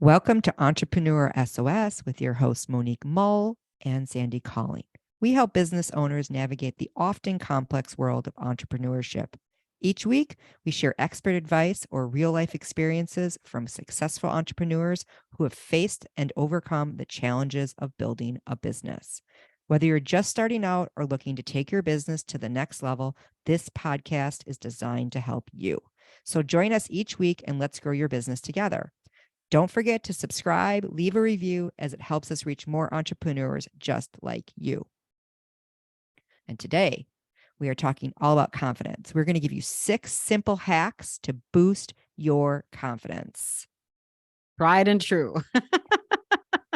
Welcome to Entrepreneur S.O.S. with your hosts, Monique Mull and Sandy Calling. We help business owners navigate the often complex world of entrepreneurship. Each week, we share expert advice or real-life experiences from successful entrepreneurs who have faced and overcome the challenges of building a business. Whether you're just starting out or looking to take your business to the next level, this podcast is designed to help you. So join us each week and let's grow your business together. Don't forget to subscribe, leave a review, as it helps us reach more entrepreneurs just like you. And today, we are talking all about confidence. We're going to give you 6 simple hacks to boost your confidence. Tried and true.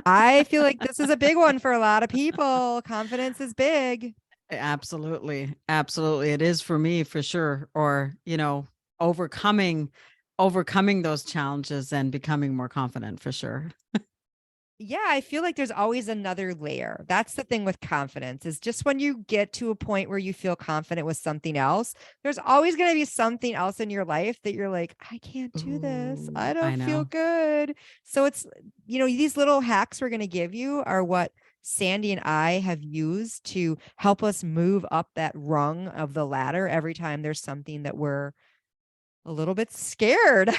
I feel like this is a big one for a lot of people. Confidence is big. Absolutely. Absolutely. It is for me, for sure. Or, overcoming those challenges and becoming more confident, for sure. Yeah, I feel like there's always another layer. That's the thing with confidence, is just when you get to a point where you feel confident with something else, there's always going to be something else in your life that you're like, I can't do this. I don't feel good. So it's, these little hacks we're going to give you are what Sandy and I have used to help us move up that rung of the ladder every time there's something that we're a little bit scared.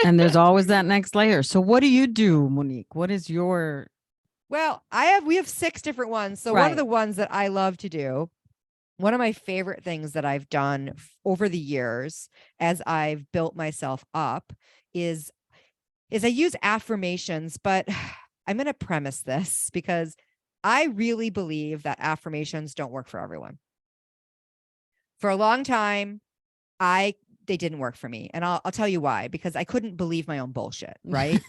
And there's always that next layer. So what do you do, Monique? What is your... Well, we have 6 different ones. So one of the ones that I love to do, one of my favorite things that I've done over the years as I've built myself up is I use affirmations, but I'm going to premise this because I really believe that affirmations don't work for everyone. For a long time, they didn't work for me. And I'll tell you why, because I couldn't believe my own bullshit, right?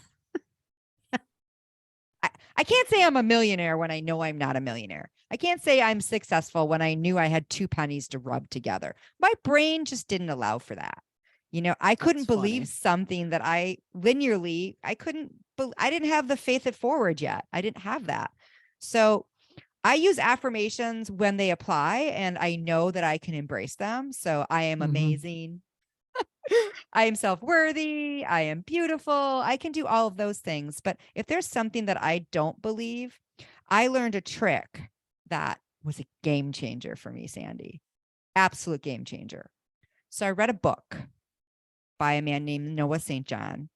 I can't say I'm a millionaire when I know I'm not a millionaire. I can't say I'm successful when I knew I had 2 pennies to rub together. My brain just didn't allow for that. I couldn't believe something that I didn't have the faith it forward yet. I didn't have that. So I use affirmations when they apply and I know that I can embrace them. So I am amazing. I am self-worthy. I am beautiful. I can do all of those things. But if there's something that I don't believe, I learned a trick that was a game changer for me, Sandy. Absolute game changer. So I read a book by a man named Noah St. John.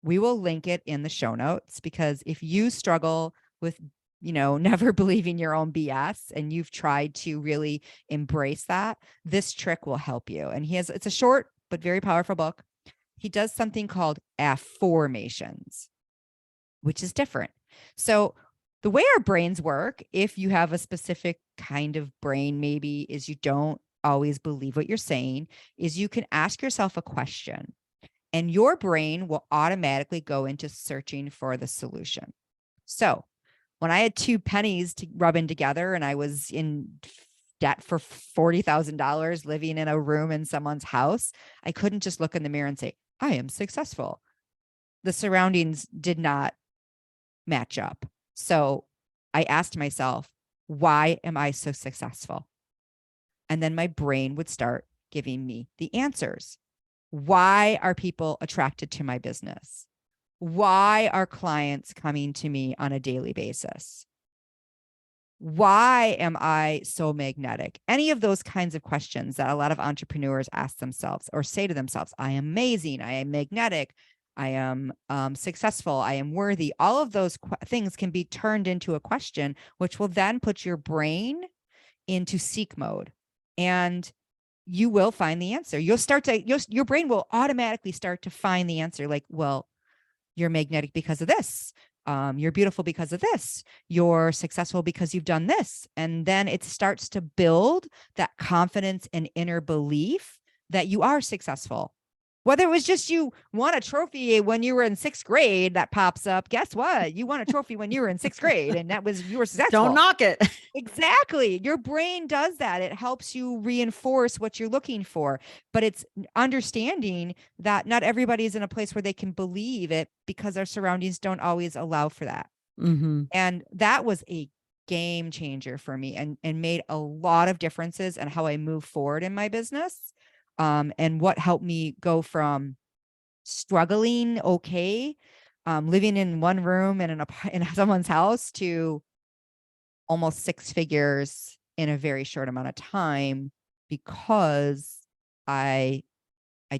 We will link it in the show notes because if you struggle with, never believing your own BS and you've tried to really embrace that, this trick will help you. And it's a short but very powerful book. He does something called affirmations, which is different. So the way our brains work, if you have a specific kind of brain, maybe is you don't always believe what you're saying, is you can ask yourself a question and your brain will automatically go into searching for the solution. So when I had 2 pennies to rub in together and I was in debt for $40,000 living in a room in someone's house, I couldn't just look in the mirror and say, I am successful. The surroundings did not match up. So I asked myself, why am I so successful? And then my brain would start giving me the answers. Why are people attracted to my business? Why are clients coming to me on a daily basis? Why am I so magnetic? Any of those kinds of questions that a lot of entrepreneurs ask themselves or say to themselves, I am amazing, I am magnetic, I am successful, I am worthy. All of those things can be turned into a question, which will then put your brain into seek mode. And you will find the answer. Your brain will automatically start to find the answer. Like, well, you're magnetic because of this. You're beautiful because of this. You're successful because you've done this. And then it starts to build that confidence and inner belief that you are successful. Whether it was just you won a trophy when you were in 6th grade that pops up, guess what? You won a trophy when you were in 6th grade and you were successful. Don't knock it. Exactly. Your brain does that. It helps you reinforce what you're looking for, but it's understanding that not everybody is in a place where they can believe it because our surroundings don't always allow for that. And that was a game changer for me and made a lot of differences in how I move forward in my business. And what helped me go from struggling okay living in one room in someone's house to almost six figures in a very short amount of time because I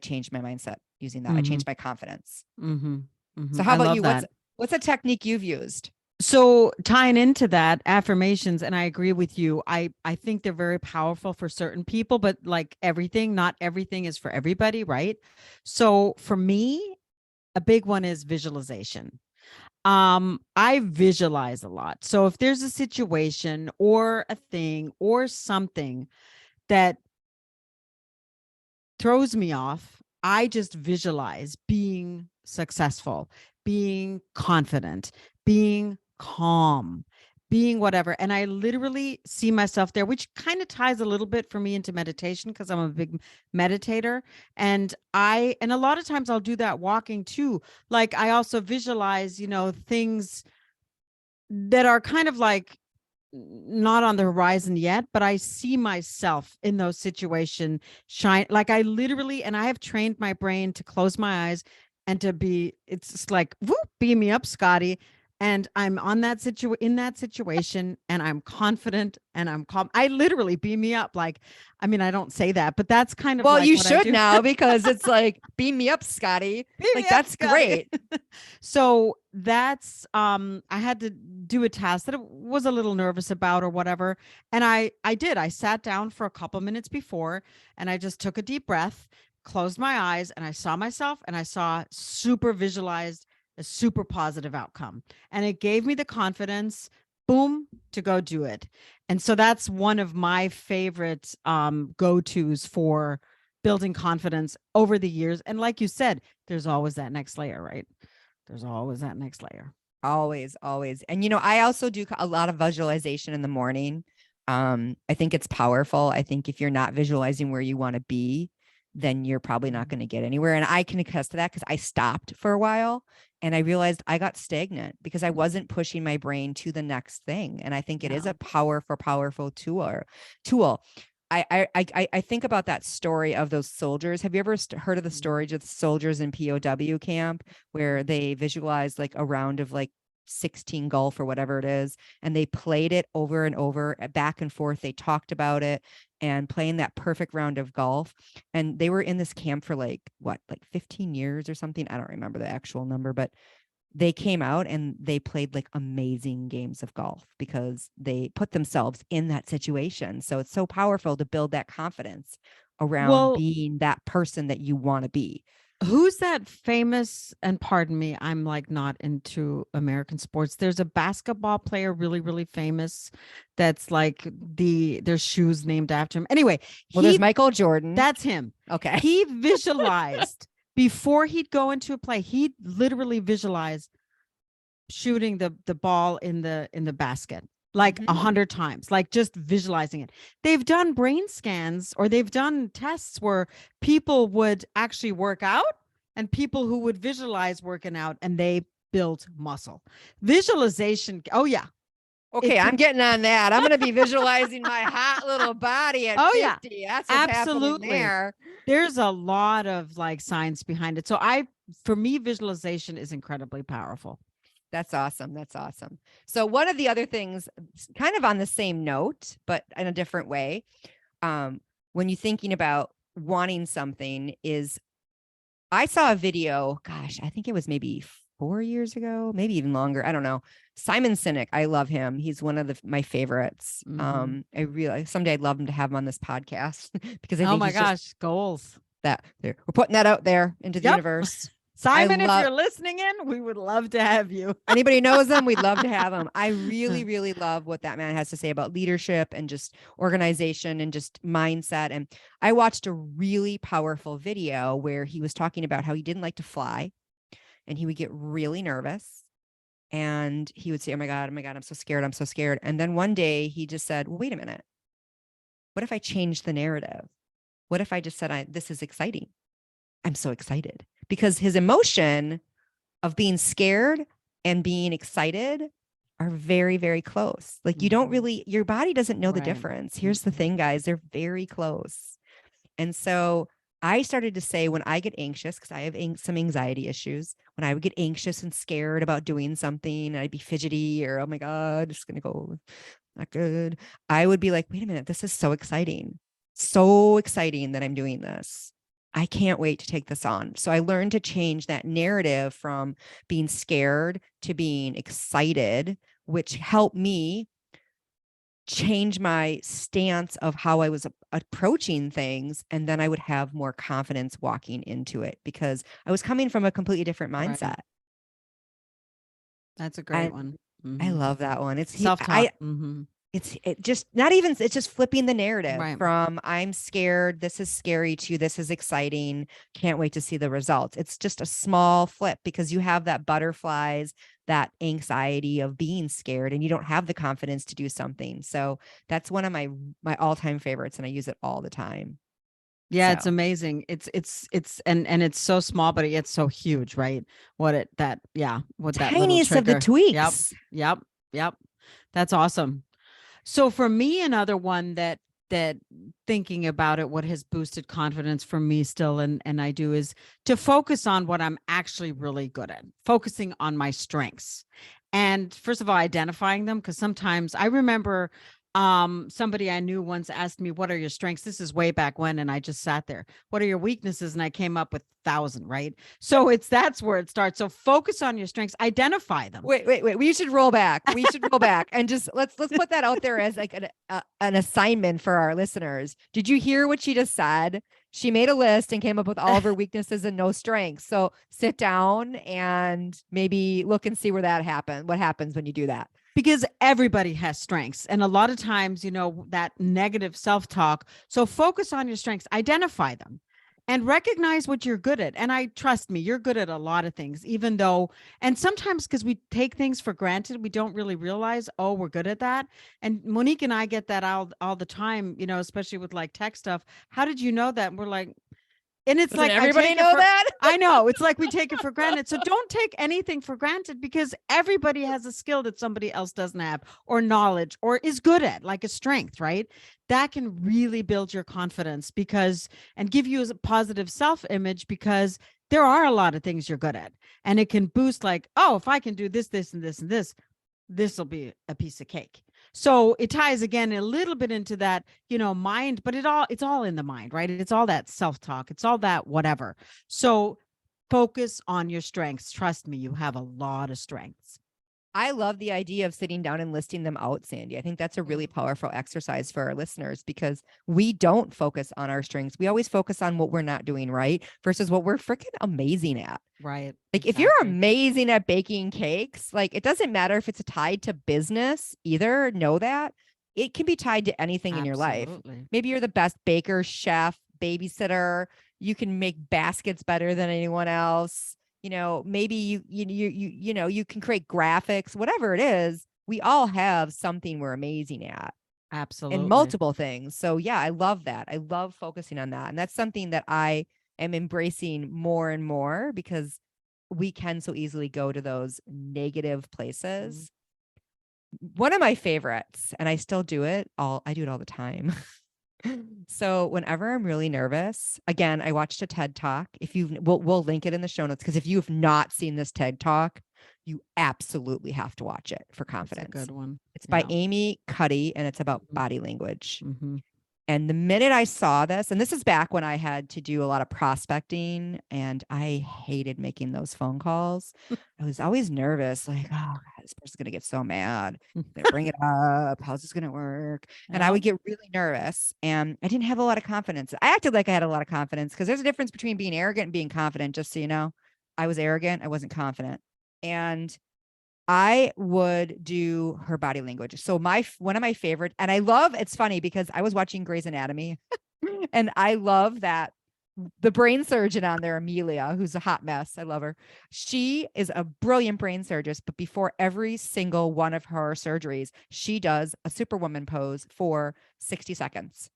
changed my mindset using that. I Mm-hmm. changed my confidence. Mm-hmm. So Mm-hmm. how I about love you? that. What's a technique you've used? So tying into that, affirmations, and I agree with you. I think they're very powerful for certain people, but like everything, not everything is for everybody, right? So for me, a big one is visualization. I visualize a lot. So if there's a situation or a thing or something that throws me off, I just visualize being successful, being confident, being calm, being whatever. And I literally see myself there, which kind of ties a little bit for me into meditation because I'm a big meditator. And a lot of times I'll do that walking too. Like I also visualize, things that are kind of like not on the horizon yet, but I see myself in those situations shine. Like I literally, and I have trained my brain to close my eyes and it's like, whoop, beam me up, Scotty. And I'm in that situation and I'm confident and I'm calm. I literally beam me up. Like, I mean, I don't say that, but that's kind of Well, like you what I should do. now because it's like, beam me up, Scotty. Beam Like, me up, that's Scotty. great. So that's I had to do a task that I was a little nervous about or whatever. And I sat down for a couple minutes before and I just took a deep breath, closed my eyes, and I saw myself and I saw super visualized a super positive outcome. And it gave me the confidence, boom, to go do it. And so that's one of my favorite go-tos for building confidence over the years. And like you said, there's always that next layer, right? There's always that next layer. Always, always. And, I also do a lot of visualization in the morning. I think it's powerful. I think if you're not visualizing where you want to be, then you're probably not going to get anywhere. And I can attest to that because I stopped for a while and I realized I got stagnant because I wasn't pushing my brain to the next thing. And I think it is a powerful tool. I think about that story of those soldiers. Have you ever heard of the story of the soldiers in POW camp where they visualized like a round of like 16 golf or whatever it is, and they played it over and over, back and forth. They talked about it and playing that perfect round of golf. And they were in this camp for like 15 years or something. I don't remember the actual number, but they came out and they played like amazing games of golf because they put themselves in that situation. So it's so powerful to build that confidence around being that person that you want to be. Who's that famous, and pardon me, I'm like not into American sports. There's a basketball player really, really famous that's like there's shoes named after him. Anyway, there's Michael Jordan. That's him. Okay. He visualized before he'd go into a play, he'd literally visualize shooting the ball in the basket like 100 times, like just visualizing it. They've done brain scans or they've done tests where people would actually work out and people who would visualize working out and they built muscle. Visualization. Oh yeah. Okay, I'm getting on that. I'm going to be visualizing my hot little body at 50. Yeah. That's what's happening there. There's a lot of like science behind it. So for me, visualization is incredibly powerful. That's awesome. That's awesome. So one of the other things, kind of on the same note, but in a different way, when you're thinking about wanting something, is I saw a video, gosh, I think it was maybe 4 years ago, maybe even longer. I don't know. Simon Sinek. I love him. He's one of my favorites. I really, someday I'd love him to have him on this podcast because I think, oh my gosh, goals that we're putting that out there into the universe. Simon, if you're listening in, we would love to have you. Anybody knows him, we'd love to have him. I really, really love what that man has to say about leadership and just organization and just mindset. And I watched a really powerful video where he was talking about how he didn't like to fly and he would get really nervous. And he would say, oh my God, I'm so scared. I'm so scared. And then one day he just said, well, wait a minute. What if I changed the narrative? What if I just said, this is exciting? I'm so excited. Because his emotion of being scared and being excited are very, very close. Like you don't really, your body doesn't know the difference. Here's the thing, guys, they're very close. And so I started to say when I get anxious, because I have some anxiety issues, when I would get anxious and scared about doing something, and I'd be fidgety or, oh my God, it's going to go not good. I would be like, wait a minute, this is so exciting. So exciting that I'm doing this. I can't wait to take this on. So I learned to change that narrative from being scared to being excited, which helped me change my stance of how I was approaching things. And then I would have more confidence walking into it because I was coming from a completely different mindset. Right. That's a great And one. I Mhm. love that one. Self-talk. Mhm. It's just not even, it's just flipping the narrative Right. from I'm scared, this is scary, to this is exciting, can't wait to see the results. It's just a small flip because you have that butterflies, that anxiety of being scared, and you don't have the confidence to do something. So that's one of my all-time favorites, and I use it all the time. Yeah, it's So amazing. It's and it's so small, but it's so huge, right? What that little tiniest of the trigger. Yep. tweaks. Yep. Yep. That's awesome. So for me, another one that thinking about it, what has boosted confidence for me still, and I do, is to focus on what I'm actually really good at, focusing on my strengths. And first of all, identifying them, because sometimes I remember somebody I knew once asked me, what are your strengths? This is way back when, and I just sat there. What are your weaknesses? And I came up with 1,000, right? So that's where it starts. So focus on your strengths, identify them. Wait. We should roll back. We should roll back and just let's put that out there as like an assignment for our listeners. Did you hear what she just said? She made a list and came up with all of her weaknesses and no strengths. So sit down and maybe look and see where that happened. What happens when you do that? Because everybody has strengths, and a lot of times, that negative self-talk. So focus on your strengths, identify them, and recognize what you're good at. And trust me, you're good at a lot of things, even though, and sometimes because we take things for granted, we don't really realize, oh, we're good at that. And Monique and I get that all the time, especially with like tech stuff. How did you know that? And we're like, and it's Doesn't like, everybody know that? I know. It's like we take it for granted. So don't take anything for granted, because everybody has a skill that somebody else doesn't have, or knowledge, or is good at, like a strength, right? That can really build your confidence and give you a positive self-image, because there are a lot of things you're good at. And it can boost, like, oh, if I can do this, this, and this, and this will be a piece of cake. So it ties again a little bit into that, mind, but it's all in the mind, right? It's all that self-talk. It's all that whatever. So focus on your strengths. Trust me, you have a lot of strengths. I love the idea of sitting down and listing them out, Sandy. I think that's a really powerful exercise for our listeners, because we don't focus on our strengths. We always focus on what we're not doing right versus what we're freaking amazing at. Right. Like if you're amazing at baking cakes, like it doesn't matter if it's tied to business either. Know that it can be tied to anything in your life. Maybe you're the best baker, chef, babysitter. You can make baskets better than anyone else. Maybe you can create graphics, whatever it is. We all have something we're amazing at. Absolutely. And multiple things. So yeah, I love that. I love focusing on that. And that's something that I am embracing more and more, because we can so easily go to those negative places. One of my favorites, and I still do it I do it all the time. So whenever I'm really nervous, again, I watched a TED Talk. We'll link it in the show notes, because if you've not seen this TED Talk, you absolutely have to watch it for confidence. That's a good one. It's by Amy Cuddy, and it's about body language. Mm-hmm. And the minute I saw this, and this is back when I had to do a lot of prospecting, and I hated making those phone calls. I was always nervous, like, oh, God, this person's going to get so mad. They bring it up. How's this going to work? And I would get really nervous, and I didn't have a lot of confidence. I acted like I had a lot of confidence, because there's a difference between being arrogant and being confident, just so you know. I was arrogant. I wasn't confident. And I would do her body language. So one of my favorite, and it's funny because I was watching Grey's Anatomy and I love that the brain surgeon on there, Amelia, who's a hot mess. I love her. She is a brilliant brain surgeon, but before every single one of her surgeries, she does a superwoman pose for 60 seconds.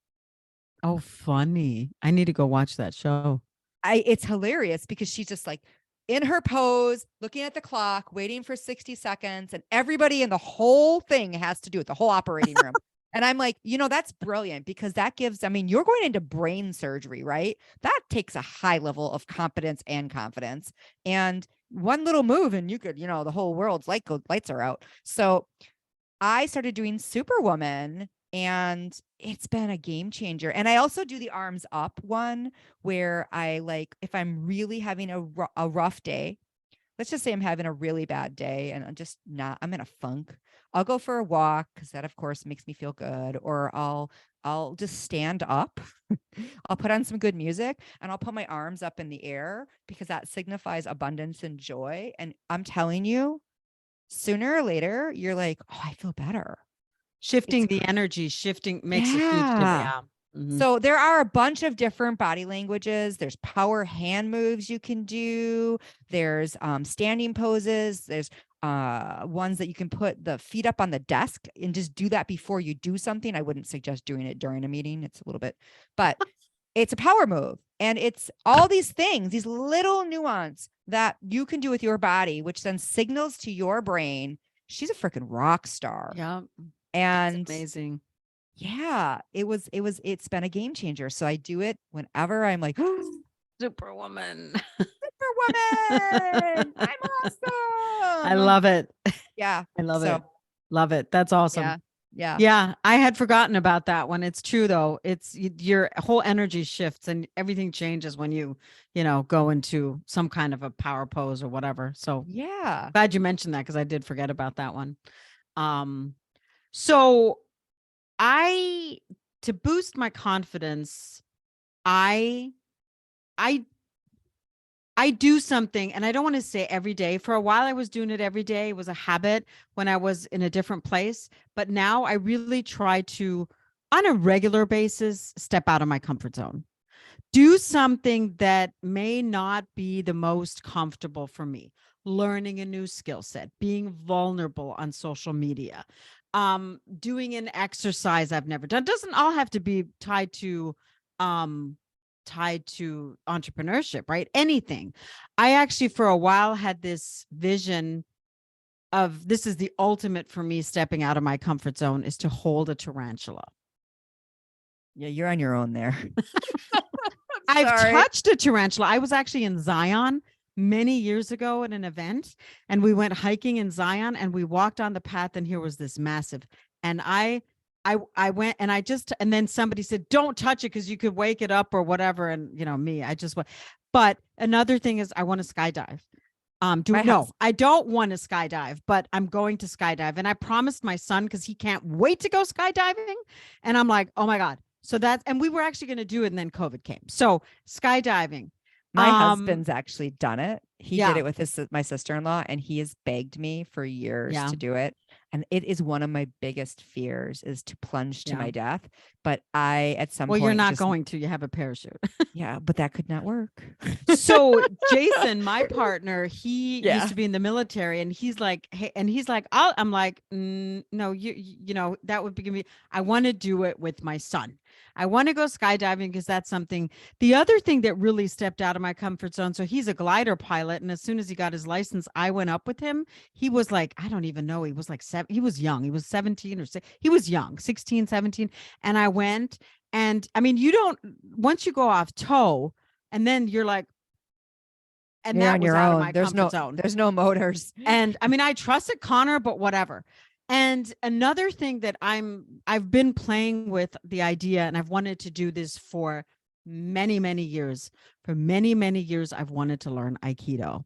Oh, funny. I need to go watch that show. It's hilarious because she's just like in her pose, looking at the clock, waiting for 60 seconds. And everybody in the whole thing has to do it, the whole operating room And I'm like, that's brilliant because that gives, I mean, you're going into brain surgery, right? That takes a high level of competence and confidence. And one little move and you could, the whole world's lights are out. So I started doing Superwoman and it's been a game changer. And I also do the arms up one where I like, if I'm really having a rough day, let's just say I'm having a really bad day and I'm in a funk. I'll go for a walk because that of course makes me feel good. Or I'll just stand up. I'll put on some good music and I'll put my arms up in the air because that signifies abundance and joy. And I'm telling you, sooner or later, you're like, oh, I feel better. Shifting the energy, makes a huge difference. Yeah. Yeah. Mhm. So there are a bunch of different body languages. There's power hand moves you can do. There's standing poses. There's ones that you can put the feet up on the desk and just do that before you do something. I wouldn't suggest doing it during a meeting. It's a little bit, but it's a power move. And it's all these things, these little nuance that you can do with your body, which then signals to your brain, she's a freaking rock star. Yeah. And that's amazing. yeah, it's been a game changer. So I do it whenever I'm like, Superwoman. Superwoman, I'm I awesome. love it. Yeah. I love So it. Love it. That's awesome. yeah. Yeah. Yeah, I had forgotten about that one. It's true though. It's your whole energy shifts and everything changes when you go into some kind of a power pose or whatever. So Yeah. glad you mentioned that because I did forget about that one. So to boost my confidence, I do something, and I don't want to say every day. For a while, I was doing it every day. It was a habit when I was in a different place. But now I really try to, on a regular basis, step out of my comfort zone. Do something that may not be the most comfortable for me. Learning a new skill set, being vulnerable on social media, doing an exercise I've never done. Doesn't all have to be um, tied to entrepreneurship, right? Anything. I actually, for a while, had this vision of this is the ultimate for me stepping out of my comfort zone is to hold a tarantula. Yeah, you're on your own there. I've touched a tarantula. I was actually in Zion many years ago at an event, and we went hiking in Zion and we walked on the path, and here was this massive, and I went and and then somebody said, don't touch it because you could wake it up or whatever. And I just went. But another thing is I want to skydive. I don't want to skydive, but I'm going to skydive. And I promised my son because he can't wait to go skydiving. And I'm like, oh my God. So and we were actually going to do it. And then COVID came. So skydiving. My husband's actually done it. He Yeah. did it with my sister-in-law, and he has begged me for years Yeah. to do it. And it is one of my biggest fears is to plunge to my death. But at some point, you're not going to, you have a parachute. Yeah, but that could not work. So Jason, my partner, he used to be in the military, and he's like, hey, and he's like, I'm like, no, that would be me. I want to do it with my son. I want to go skydiving because that's something. The other thing that really stepped out of my comfort zone. So he's a glider pilot. And as soon as he got his license, I went up with him. He was like, I don't even know. He was like he was young. He was 17 or 6. He was young, 16, 17. And I went, and I mean, once you go off tow, and then you're like, and you're that on was your out own. of my comfort zone. There's no motors. And I mean, I trusted Connor, but whatever. And another thing that I've been playing with the idea, and I've wanted to do this for many, many years. For many, many years, I've wanted to learn Aikido.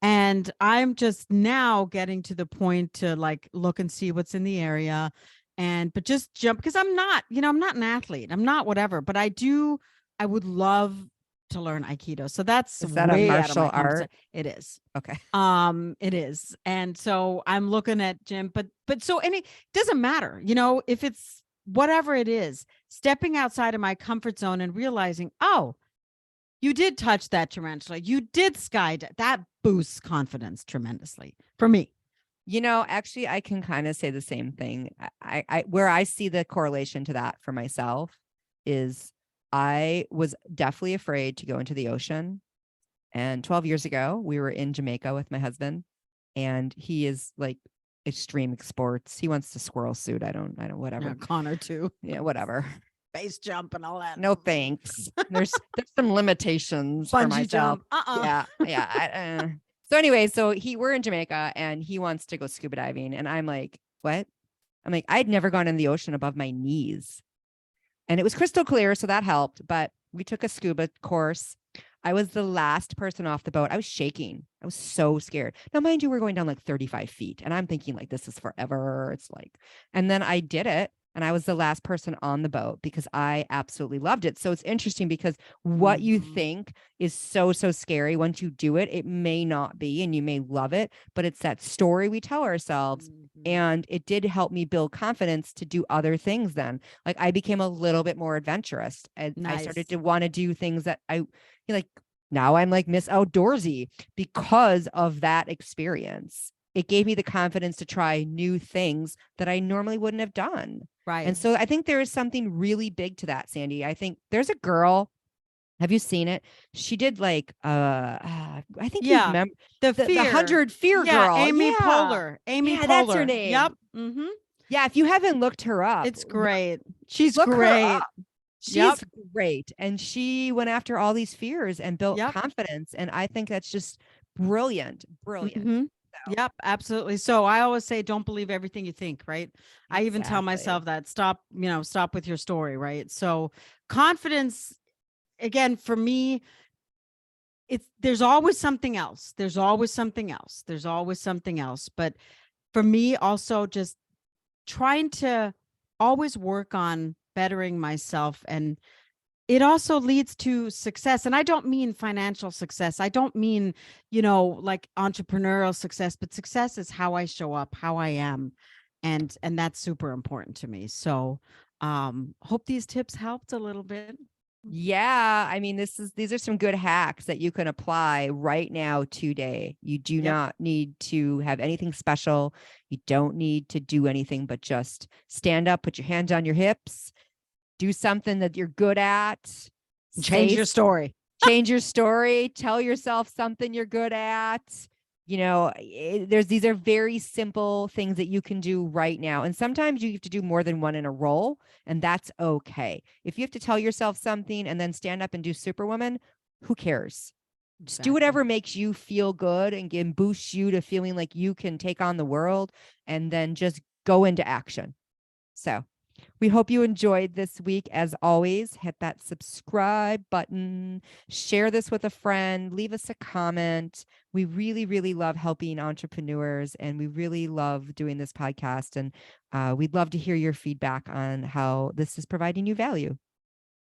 And I'm just now getting to the point to like look and see what's in the area but just jump, because I'm not an athlete. I'm not whatever, but I would love to learn Aikido. So that's Is that way a out of my martial comfort zone. art? It is. Okay. It is. And so I'm looking at gym, but so it doesn't matter, if it's whatever it is, stepping outside of my comfort zone and realizing, oh, you did touch that tarantula. You did skydive. That boosts confidence tremendously for me. Actually, I can kind of say the same thing. I where I see the correlation to that for myself is I was definitely afraid to go into the ocean. And 12 years ago, we were in Jamaica with my husband, and he is like extreme sports. He wants to squirrel suit. I don't, whatever. Yeah, Connor too. Yeah, whatever. Base jump and all that. No thanks. There's some limitations for Bungee myself. jump. Yeah, yeah. So anyway, so we're in Jamaica and he wants to go scuba diving, and I'm like, what? I'm like, I'd never gone in the ocean above my knees, and it was crystal clear, so that helped. But we took a scuba course. I was the last person off the boat. I was shaking. I was so scared. Now, mind you, we're going down like 35 feet, and I'm thinking like, this is forever. It's like, and then I did it. And I was the last person on the boat because I absolutely loved it. So it's interesting because what you think is so, so scary, once you do it, it may not be, and you may love it, but it's that story we tell ourselves. And it did help me build confidence to do other things then. Like I became a little bit more adventurous, and I started to want to do things that like, now I'm like Miss Outdoorsy because of that experience. It gave me the confidence to try new things that I normally wouldn't have done. Right. And so I think there is something really big to that, Sandy. I think there's a girl. Have you seen it? She did like I think you remember the 100 Fear girl. Amy Poehler. Amy Poehler. That's her name. Yep. Yeah, if you haven't looked her up, it's great. She's look great. Her up. She's great. And she went after all these fears and built confidence. And I think that's just brilliant. Brilliant. Yep, absolutely. So I always say, don't believe everything you think, right? I even tell myself that, stop with your story, right? So confidence, again, for me, there's always something else. There's always something else. There's always something else. But for me, also just trying to always work on bettering myself, and it also leads to success. And I don't mean financial success. I don't mean, like entrepreneurial success, but success is how I show up, how I am. And that's super important to me. So hope these tips helped a little bit. Yeah. I mean, these are some good hacks that you can apply right now today. You do not need to have anything special. You don't need to do anything but just stand up, put your hands on your hips, do something that you're good at. Change your story. Change your story. Tell yourself something you're good at. These are very simple things that you can do right now. And sometimes you have to do more than one in a row, and that's okay. If you have to tell yourself something and then stand up and do Superwoman, who cares? Just do whatever makes you feel good and boosts you to feeling like you can take on the world, and then just go into action. So we hope you enjoyed this week. As always, hit that subscribe button, share this with a friend, leave us a comment. We really, really love helping entrepreneurs, and we really love doing this podcast. And we'd love to hear your feedback on how this is providing you value.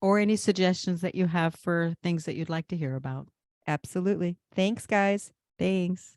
Or any suggestions that you have for things that you'd like to hear about. Absolutely. Thanks, guys. Thanks.